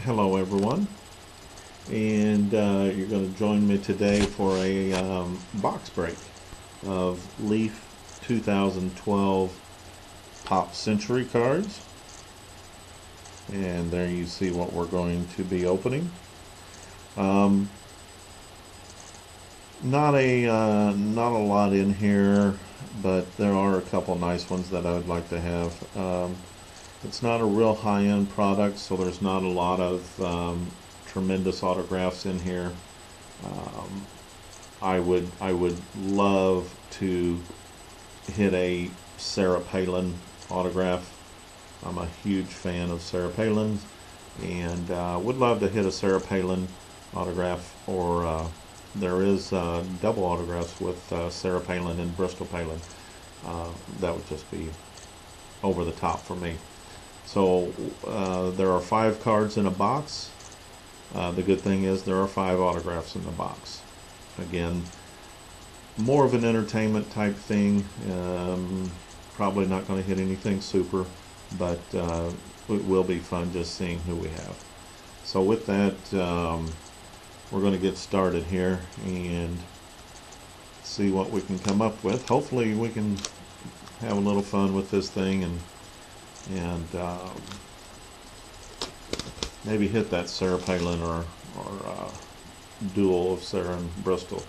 Hello, everyone, and you're going to join me today for a box break of Leaf 2012 Pop Century cards. And there you see what we're going to be opening. Um, not a lot in here, but there are a couple nice ones that I would like to have. It's not a real high-end product, so there's not a lot of tremendous autographs in here. Um, I would love to hit a Sarah Palin autograph. I'm a huge fan of Sarah Palin's, and would love to hit a Sarah Palin autograph. Or there is double autographs with Sarah Palin and Bristol Palin. That would just be over the top for me. So there are 5 cards in a box. The good thing is there are 5 autographs in the box. Again, more of an entertainment type thing. Probably not going to hit anything super, but it will be fun just seeing who we have. So with that, we're going to get started here and see what we can come up with. Hopefully we can have a little fun with this thing and maybe hit that Sarah Palin or duel of Sarah and Bristol.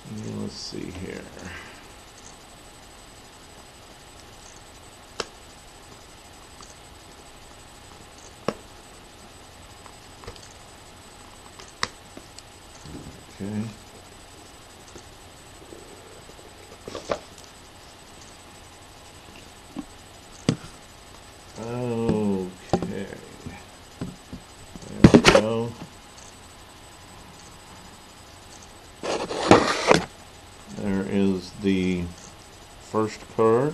And let's see here. Okay. Okay. There we go. There is the first card.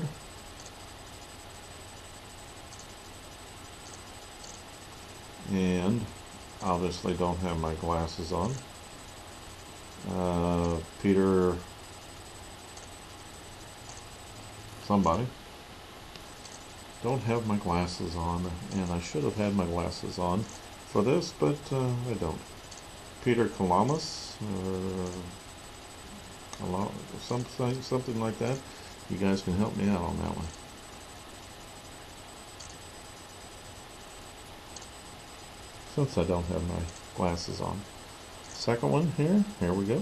And obviously don't have my glasses on. Peter somebody. Don't have my glasses on, and I should have had my glasses on for this, but I don't. Peter Kalamas, something like that. You guys can help me out on that one. Since I don't have my glasses on. Second one here we go.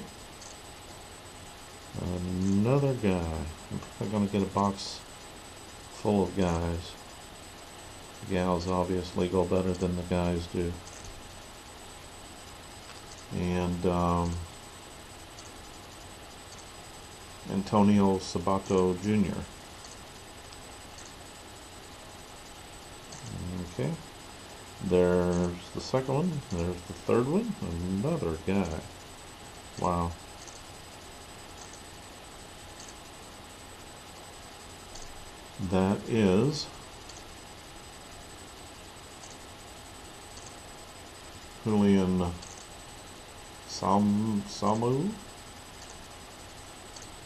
Another guy. I'm probably going to get a box full of guys. The gals obviously go better than the guys do. And Antonio Sabato Jr. Okay. There's the second one. There's the third one. Another guy. Wow. That is Julian Samu.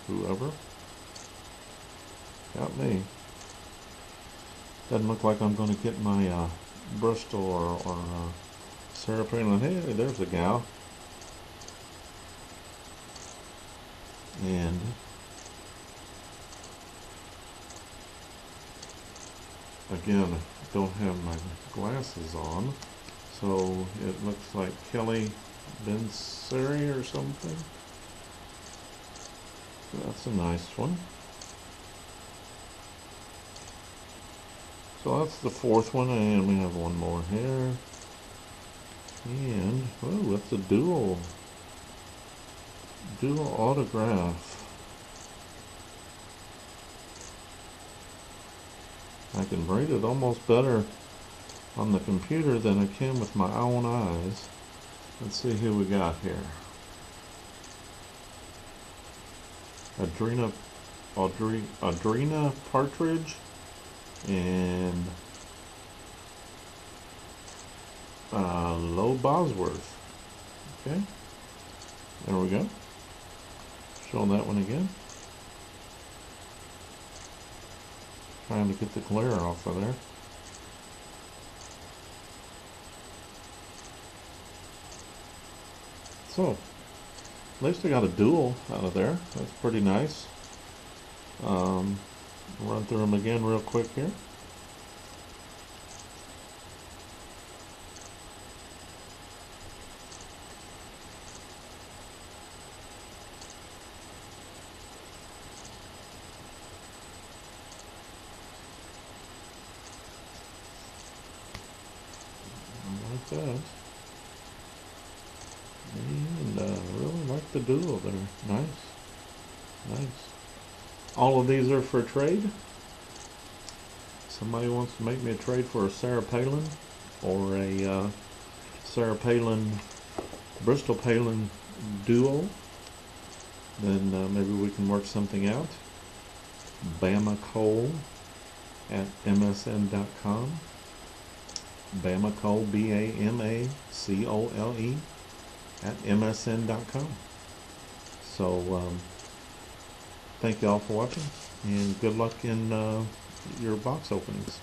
Whoever. Got me. Doesn't look like I'm going to get my Bristol or Sarah Palin. Hey, there's a gal. And again, don't have my glasses on, so it looks like Kelly Benseri or something. That's a nice one. So that's the fourth one, and we have one more here. And, oh, that's a dual autograph. I can read it almost better on the computer than I can with my own eyes. Let's see who we got here. Adrena Partridge and Lo Bosworth. Okay, there we go. Show that one again. Trying to get the glare off of there. So, at least I got a dual out of there. That's pretty nice. Run through them again real quick here. Like that. And really like the dual there. Nice. Nice. All of these are for trade. Somebody wants to make me a trade for a Sarah Palin or a Sarah Palin Bristol Palin duo, then maybe we can work something out. Bama Cole at msn.com. Bama Cole, BAMACOLE at msn.com. So thank you all for watching, and good luck in your box openings.